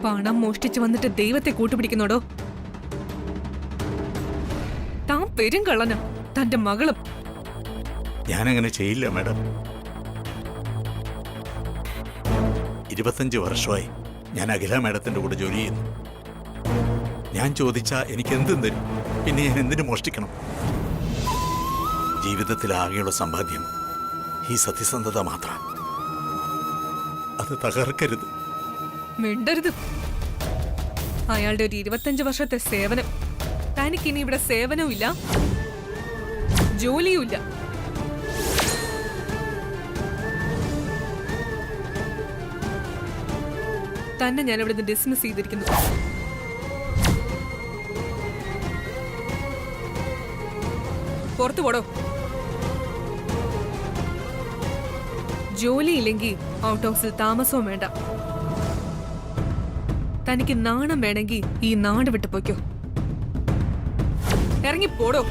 പണം മോഷ്ടിച്ചു വന്നിട്ട് ദൈവത്തെ കൂട്ടുപിടിക്കുന്നോടോ? താൻ പെരും കള്ളനാ, തന്റെ മകളും. ഞാനങ്ങനെ ചെയ്യില്ല മാഡം. 25 വർഷമായി ഞാൻ അഖില മാഡത്തിന്റെ കൂടെ ജോലി ചെയ്യുന്നു. ഞാൻ ചോദിച്ചാ എനിക്ക് എന്തും തരും. പിന്നെ ഞാൻ എന്തിനു മോഷ്ടിക്കണം? ജീവിതത്തിൽ ആകെയുള്ള സമ്പാദ്യം ഈ സത്യസന്ധത മാത്രം. അത് തകർക്കരുത്. മിണ്ടരുത്. അയാളുടെ ഒരു 25 വർഷത്തെ സേവനം, തനിക്കിനി ഇവിടെ സേവനവും ഇല്ല, ജോലിയുമില്ല. തന്നെ ഞാൻ ഇവിടെ നിന്ന് ഡിസ്മിസ് ചെയ്തിരിക്കുന്നു. പുറത്തു പോടോ. ജോലിയില്ലെങ്കിൽ ഔട്ട് ഹൗസിൽ താമസവും വേണ്ട. തനിക്ക് നാണം വേണമെങ്കിൽ ഈ നാട് വിട്ടു പോയിക്കോ. ഇറങ്ങി പോടോ.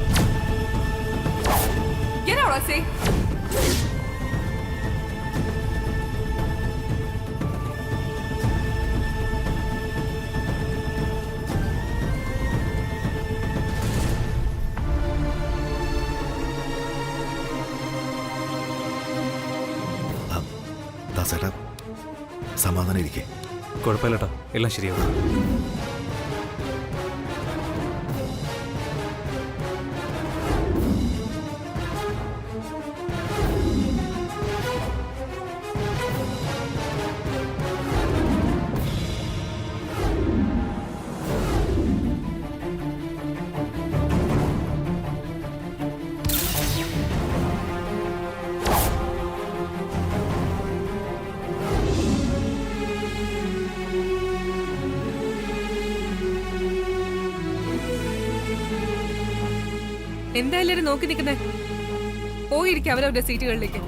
ദാസേട്ടാ, സമാധാനം ഇരിക്കേ. കുഴപ്പമില്ലട്ടോ, എല്ലാം ശരിയാവും. എന്താ എല്ലാരും നോക്കി നിൽക്കുന്നേ? പോയിരിക്കും അവരവരുടെ സീറ്റുകളിലേക്ക്.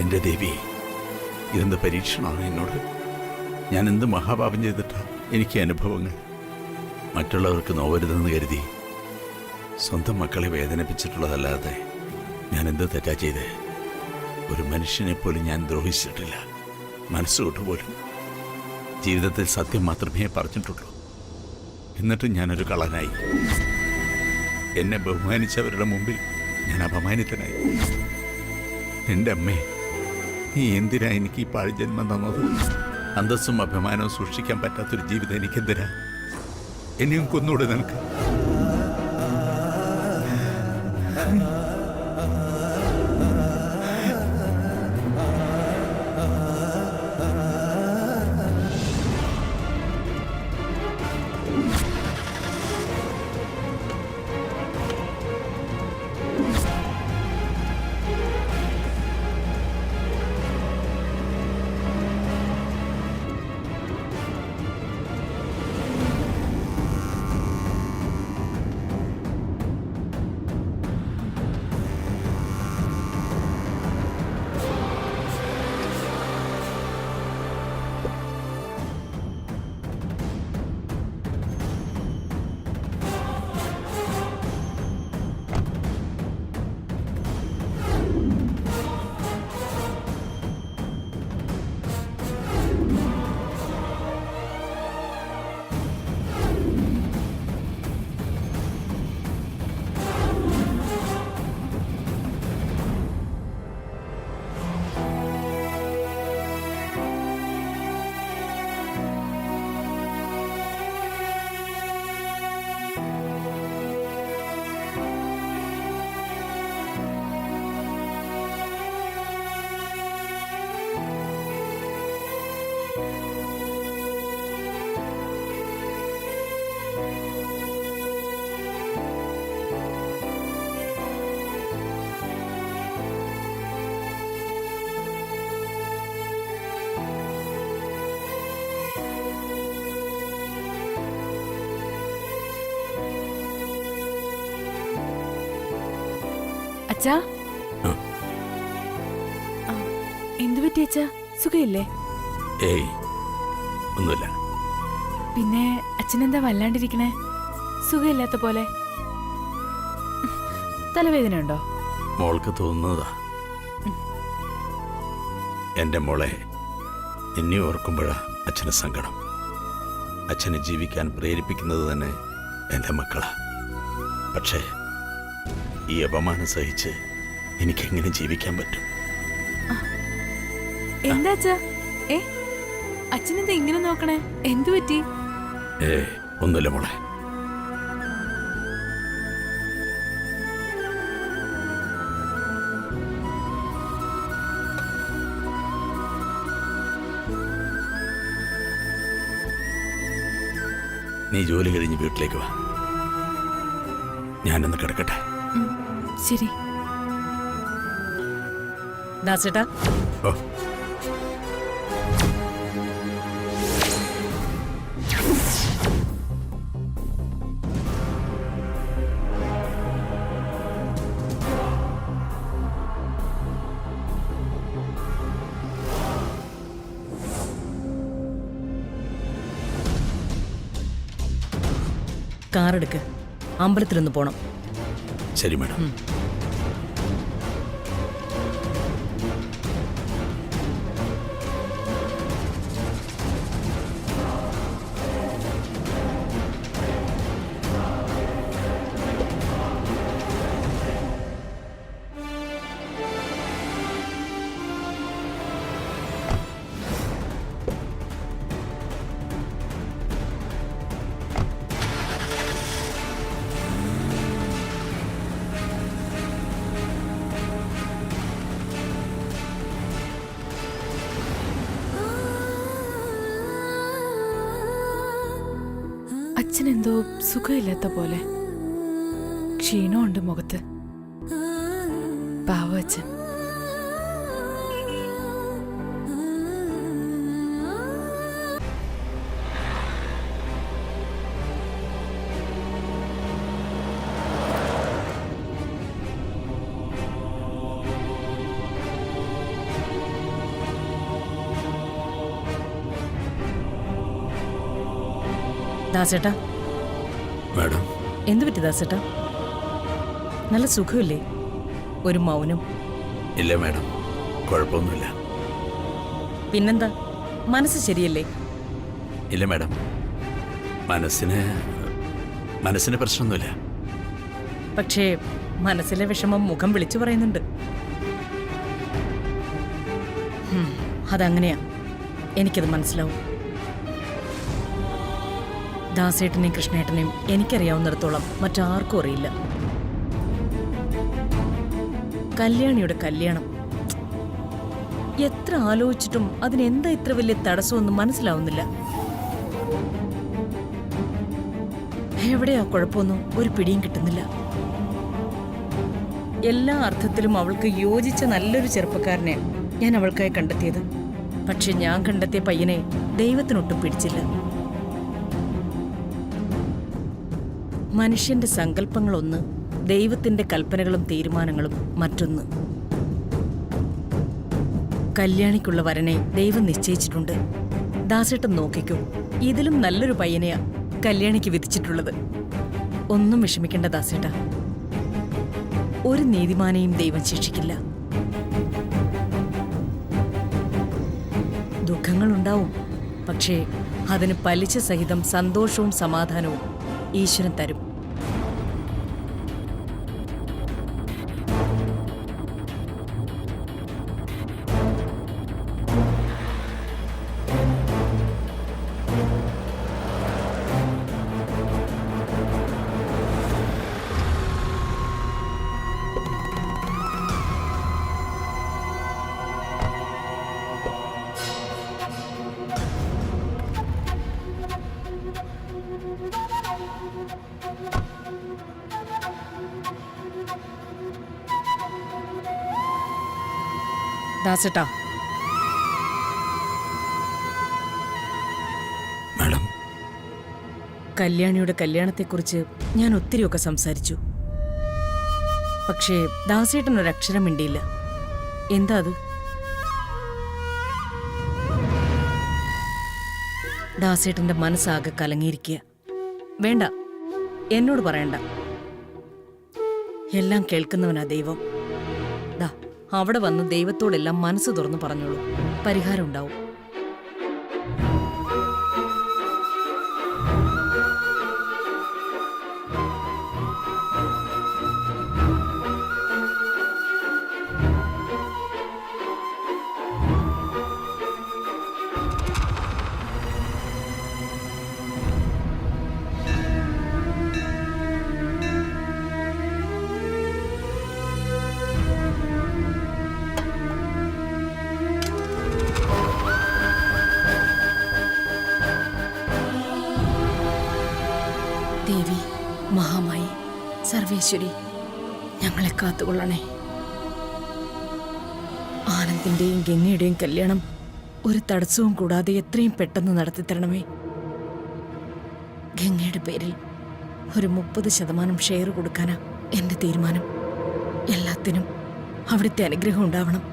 എൻ്റെ ദേവി, ഇതെന്ത് പരീക്ഷണമാണ് എന്നോട്? ഞാൻ എന്ത് മഹാപാപം ചെയ്തിട്ടാ എനിക്ക് അനുഭവങ്ങൾ? മറ്റുള്ളവർക്ക് നോവരുതെന്ന് കരുതി സ്വന്തം മക്കളെ വേദനിപ്പിച്ചിട്ടുള്ളതല്ലാതെ ഞാൻ എന്ത് തെറ്റാ ചെയ്തേ? ഒരു മനുഷ്യനെ പോലും ഞാൻ ദ്രോഹിച്ചിട്ടില്ല, മനസ്സുകൊണ്ട് പോലും. ജീവിതത്തിൽ സത്യം മാത്രമേ പറഞ്ഞിട്ടുള്ളൂ. എന്നിട്ടും ഞാനൊരു കള്ളനായി. എന്നെ ബഹുമാനിച്ചവരുടെ മുമ്പിൽ ഞാൻ അപമാനിതനായി. എൻ്റെ അമ്മേ, നീ എന്തിനാ എനിക്ക് ഈ പാഴ്ജന്മം തന്നത്? അന്തസ്സും അഭിമാനവും സൂക്ഷിക്കാൻ പറ്റാത്തൊരു ജീവിതം എനിക്കെന്തിനാ? എന്നെയും കൊന്നൂടെ നിനക്ക്? അച്ഛാ ആ. എന്തു പറ്റി അച്ഛാ? സുഖയില്ലേ? ഏയ് ഒന്നുമില്ല. പിന്നെ അച്ഛനെന്താ വല്ലാണ്ടിരിക്കണേ? സുഖമില്ലാത്ത പോലെ. തലവേദന ഉണ്ടോ? മോൾക്ക് തോന്നുന്നതാ. എൻ്റെ മോളെ എന്നെ ഓർക്കുമ്പോഴാ അച്ഛന് സങ്കടം. അച്ഛനെ ജീവിക്കാൻ പ്രേരിപ്പിക്കുന്നത് തന്നെ എൻ്റെ മക്കളാ. പക്ഷേ ഈ അപമാനം സഹിച്ച് എനിക്കെങ്ങനെ ജീവിക്കാൻ പറ്റും? എന്താ അച്ഛാ? അച്ഛനെന്താ ഇങ്ങനെ നോക്കണേ? എന്തു പറ്റി? ഒന്നുമില്ല മോളെ. നീ ജോലി കഴിഞ്ഞ് വീട്ടിലേക്ക് വാ. ഞാനൊന്ന് കിടക്കട്ടെ. ശരി. ദാസേട്ടാ, ഓ, കാറെടുക്ക്. അമ്പലത്തിലൊന്ന് പോണം. ശരി മാഡം. അച്ഛനെന്തോ സുഖമില്ലാത്ത പോലെ. ക്ഷീണമുണ്ട് മുഖത്ത്. പാവ അച്ഛൻ. ദാസേട്ടാ, മാഡം, എന്തു പറ്റി ദാസേട്ടാ? നല്ല സുഖമില്ലേ? ഒരു മൗനം. ഇല്ല മാഡം, കുഴപ്പമൊന്നുമില്ല. പിന്നെന്താ, മനസ്സ് ശരിയല്ലേ? ഇല്ല മാഡം, മനസ്സിന് പ്രശ്നമൊന്നുമില്ല. പക്ഷേ മനസ്സിലെ വിഷമം മുഖം വിളിച്ചു പറയുന്നുണ്ട്. അതങ്ങനെയാ, എനിക്കത് മനസ്സിലാവും. ദാസേട്ടനെയും കൃഷ്ണേട്ടനെയും എനിക്കറിയാവുന്നിടത്തോളം മറ്റാർക്കും അറിയില്ല. കല്യാണിയുടെ കല്യാണം എത്ര ആലോചിച്ചിട്ടും അതിനെന്താ ഇത്ര വലിയ തടസ്സമൊന്നും മനസ്സിലാവുന്നില്ല. എവിടെയാ കുഴപ്പമൊന്നും ഒരു പിടിയും കിട്ടുന്നില്ല. എല്ലാ അർത്ഥത്തിലും അവൾക്ക് യോജിച്ച നല്ലൊരു ചെറുപ്പക്കാരനെ ഞാൻ അവൾക്കായി കണ്ടെത്തിയത്. പക്ഷെ ഞാൻ കണ്ടെത്തിയ പയ്യനെ ദൈവത്തിനൊട്ടും പിടിച്ചില്ല. മനുഷ്യന്റെ സങ്കല്പങ്ങളൊന്ന്, ദൈവത്തിന്റെ കൽപ്പനകളും തീരുമാനങ്ങളും മറ്റൊന്ന്. കല്യാണിക്കുള്ള വരനെ ദൈവം നിശ്ചയിച്ചിട്ടുണ്ട്. ദാസേട്ടൻ നോക്കിക്കോ, ഇതിലും നല്ലൊരു പയ്യനെയാ കല്യാണിക്ക് വിധിച്ചിട്ടുള്ളത്. ഒന്നും വിഷമിക്കേണ്ട ദാസേട്ടാ. ഒരു നീതിമാനെയും ദൈവം ശിക്ഷിക്കില്ല. ദുഃഖങ്ങളുണ്ടാവും, പക്ഷേ അതിന് പലിശ സഹിതം സന്തോഷവും സമാധാനവും ഈശ്വരൻ തരും. ദാസേട്ടാ, മാഡം, കല്യാണിയുടെ കല്യാണത്തെക്കുറിച്ച് ഞാൻ ഒത്തിരിയൊക്കെ സംസാരിച്ചു. പക്ഷേ ദാസേട്ടൻ ഒരക്ഷരം മിണ്ടിയില്ല. എന്താ അത്? ദാസേട്ടന്റെ മനസ്സാകെ കലങ്ങിയിരിക്കുക. വേണ്ട, എന്നോട് പറയണ്ട. എല്ലാം കേൾക്കുന്നവനാ ദൈവം. ദാ അവിടെ വന്ന് ദൈവത്തോടെല്ലാം മനസ്സ് തുറന്നു പറഞ്ഞോളൂ, പരിഹാരം ഉണ്ടാവും. ദേവി, മഹാമായി, സർവേശ്വരി, ഞങ്ങളെ കാത്തുകൊള്ളണേ. ആനന്ദിന്റെയും ഗംഗയുടെയും കല്യാണം ഒരു തടസ്സവും കൂടാതെ എത്രയും പെട്ടെന്ന് നടത്തിത്തരണമേ. ഗംഗയുടെ പേരിൽ ഒരു 30% ഷെയർ കൊടുക്കാനാ എന്റെ തീരുമാനം. എല്ലാത്തിനും അവിടുത്തെ അനുഗ്രഹം ഉണ്ടാവണം.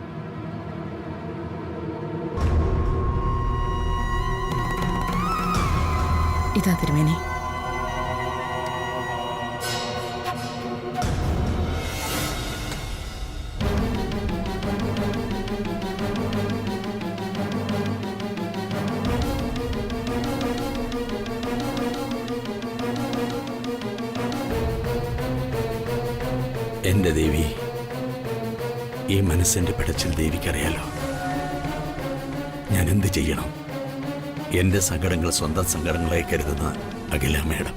ഇതാ തിരുമേനി. എന്റെ ദേവി, ഈ മനസ്സിന്റെ പിടച്ചിൽ ദേവിക്കറിയാലോ. ഞാൻ എന്ത് ചെയ്യണം? എന്റെ സങ്കടങ്ങൾ സ്വന്തം സങ്കടങ്ങളായി കരുതുന്ന അഖില മേഡം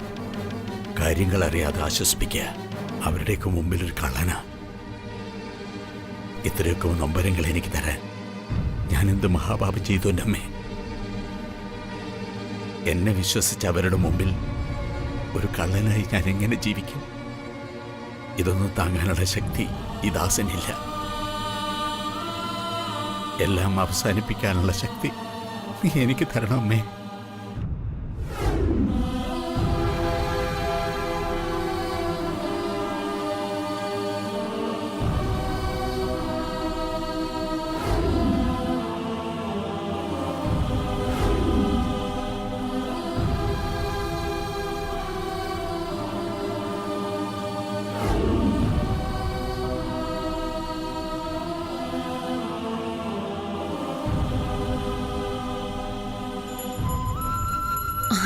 കാര്യങ്ങൾ അറിയാതെ ആശ്വസിപ്പിക്കുക. അവരുടെയൊക്കെ മുമ്പിൽ ഒരു കള്ളന. ഇത്രയൊക്കെ നൊമ്പരങ്ങൾ എനിക്ക് തരാൻ ഞാൻ എന്ത് മഹാപാപം ചെയ്തു എൻ്റെ അമ്മേ? എന്നെ വിശ്വസിച്ച അവരുടെ മുമ്പിൽ ഒരു കള്ളനായി ഞാൻ എങ്ങനെ ജീവിക്കും? ഇതൊന്നും താങ്ങാനുള്ള ശക്തി ഈ ദാസനില്ല. എല്ലാം അവസാനിപ്പിക്കാനുള്ള ശക്തി നീ എനിക്ക് തരണം അമ്മേ.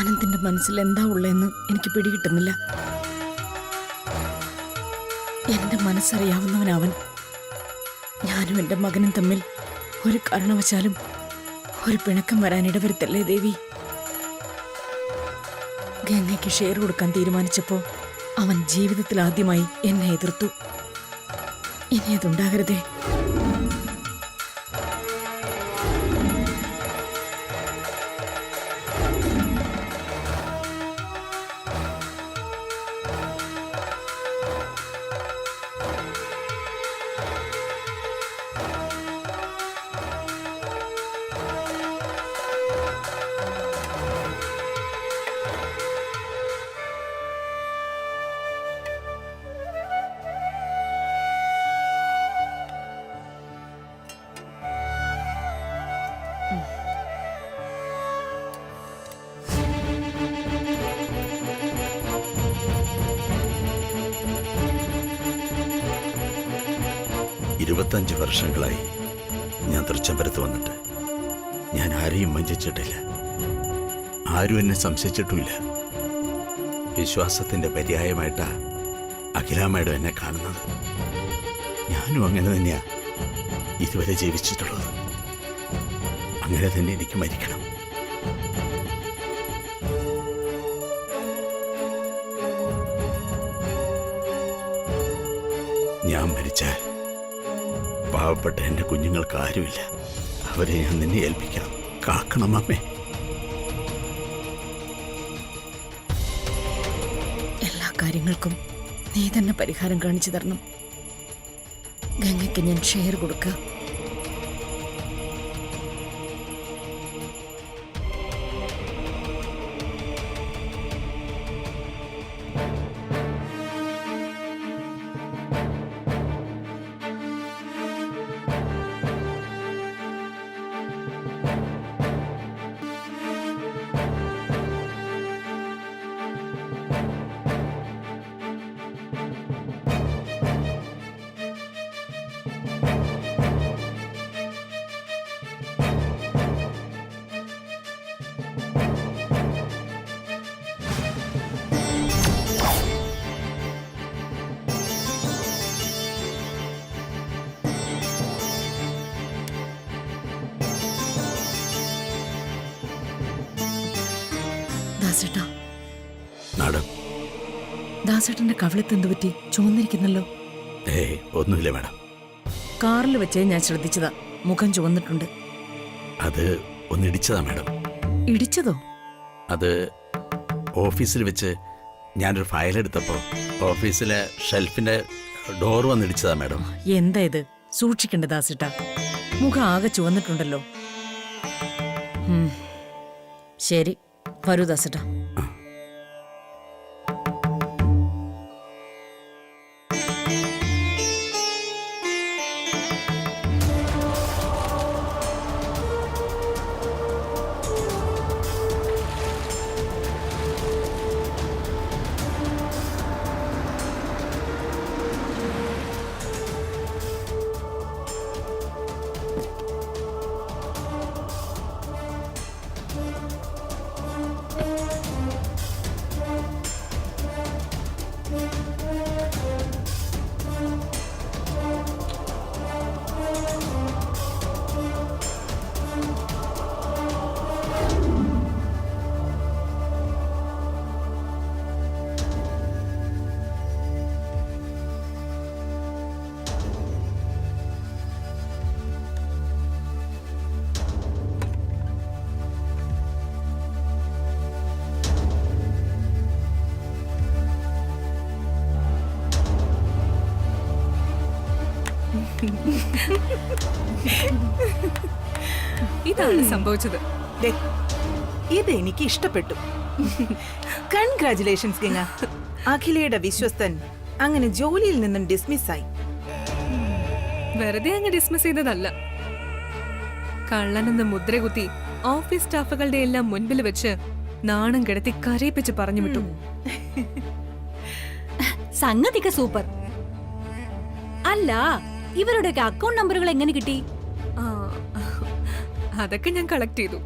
ആനന്ദിന്റെ മനസ്സിൽ എന്താ ഉള്ളതെന്ന് എനിക്ക് പിടികിട്ടുന്നില്ല. എന്റെ മനസ്സറിയാവുന്നവനവൻ. ഞാനും എന്റെ മകനും തമ്മിൽ ഒരു കാരണവശാലും ഒരു പിണക്കം വരാൻ ഇടവരുത്തല്ലേ ദേവി. ഗംഗയ്ക്ക് ഷെയർ കൊടുക്കാൻ തീരുമാനിച്ചപ്പോ അവൻ ജീവിതത്തിൽ ആദ്യമായി എന്നെ എതിർത്തു. ഇനി അതുണ്ടാകരുതേ. ഇരുപത്തഞ്ച് വർഷങ്ങളായി ഞാൻ തൃച്ചംബരത്ത് വന്നിട്ട് ഞാൻ ആരെയും വഞ്ചിച്ചിട്ടില്ല. ആരും എന്നെ സംശയിച്ചിട്ടുമില്ല. വിശ്വാസത്തിന്റെ പര്യായമായിട്ടാ അഖില മേഡം എന്നെ കാണുന്നത്. ഞാനും അങ്ങനെ തന്നെയാ ഇതുവരെ ജീവിച്ചിട്ടുള്ളത്. അങ്ങനെ തന്നെ എനിക്ക് മരിക്കണം. ഞാൻ മരിച്ചാൽ പാവപ്പെട്ട എൻ്റെ കുഞ്ഞുങ്ങൾക്ക് ആരുമില്ല. അവരെ ഞാൻ നിന്നെ ഏൽപ്പിക്കണം. കാക്കണം അമ്മേ. എല്ലാ കാര്യങ്ങൾക്കും നീ തന്നെ പരിഹാരം കാണിച്ചു തരണം. ഗംഗയ്ക്ക് ഞാൻ ഷെയർ കൊടുക്കുക. ദാസേട്ടാ, മാഡം. ദാസേട്ടന്റെ കവിളത്ത് എന്ത് പറ്റി? ചുവന്നിരിക്കുന്നല്ലോ. ഒന്നുമില്ല മാഡം. കാറിൽ വെച്ചേ ഞാൻ ശ്രദ്ധിച്ചതാ, മുഖം ചുവന്നിട്ടുണ്ട്. അത് ഒന്നിടിച്ചതാ മാഡം. ഇടിച്ചതോ? അത് ഓഫീസിൽ വെച്ച് ഞാനൊരു ഫയൽ എടുത്തപ്പോൾ ഓഫീസിലെ ഷെൽഫിന്റെ ഡോർ വന്നിടിച്ചതാ മാഡം. എന്താ ഇത്? സൂക്ഷിക്കണ്ട ദാസേട്ടാ, മുഖം ആകെ ചുവന്നിട്ടുണ്ടല്ലോ. ശരി, വരൂ ദാസേട്ടാ. ഇതാണ് സംഭവിച്ചത്. ദേ, ഇത് എനിക്ക് ഇഷ്ടപ്പെട്ടു. കൺഗ്രാറ്റുലേഷൻസ് ഗംഗ. അഖിലയുടെ വിശ്വസ്തൻ അങ്ങനെ ജോലിയിൽ നിന്നും ഡിസ്മിസ്സായി. വെറുതെ അങ്ങ് ഡിസ്മിസ് ചെയ്തതല്ല. കള്ളനെന്ന് മുദ്രകുത്തി ഓഫീസ് സ്റ്റാഫുകളുടെ എല്ലാം മുൻപിൽ വെച്ച് നാണം കിടത്തി കരയിപ്പിച്ച് പറഞ്ഞു വിട്ടു. സംഗതിക്ക് സൂപ്പർ. അല്ല, ഇവരുടെയൊക്കെ അക്കൗണ്ട് നമ്പറുകൾ എങ്ങനെ കിട്ടി? ആ, അതൊക്കെ ഞാൻ കളക്ട് ചെയ്തു.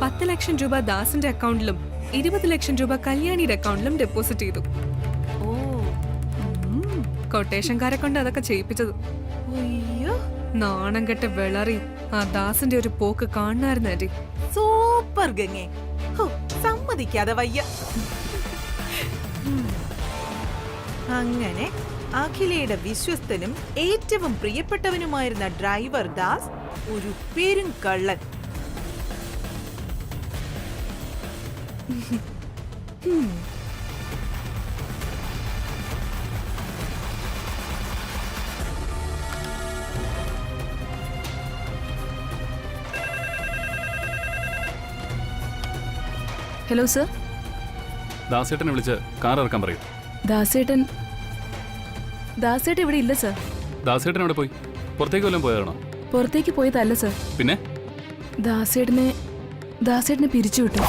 10 ലക്ഷം രൂപ ദാസിന്റെ അക്കൗണ്ടിലും 20 ലക്ഷം രൂപ കല്യാണിയുടെ അക്കൗണ്ടിലും ഡെപ്പോസിറ്റ് ചെയ്തു. കൊട്ടേഷൻകാരെ കൊണ്ട് അതൊക്കെ ചെയ്യിപ്പിച്ചത്. അയ്യോ, നാണം കെട്ട് വിളറി ആ ദാസിന്റെ ഒരു പോക്ക് കാണാറുന്ന ആന്റി. സൂപ്പർ ഗംഗേ. ഹോ, സമ്മതിക്കാതെ വയ്യ. അങ്ങനെ അഖിലയുടെ വിശ്വസ്തനും ഏറ്റവും പ്രിയപ്പെട്ടവനുമായിരുന്ന ഡ്രൈവർ ദാസ് ഒരു പേരും കള്ളൻ. Hello sir. ദാസേട്ടനെ വിളിച്ച് കാർ ഇറക്കാൻ പറയൂ. ദാസേട്ടൻ ഇവിടെ ഇല്ല സർ. ദാസേട്ടൻ അവിടെ പോയി? പുറത്തേക്ക് വല്ലതും പോയാണോ? പുറത്തേക്ക് പോയതല്ല സർ. പിന്നെ ദാസേട്ടനെ പിരിച്ചുവിട്ടു.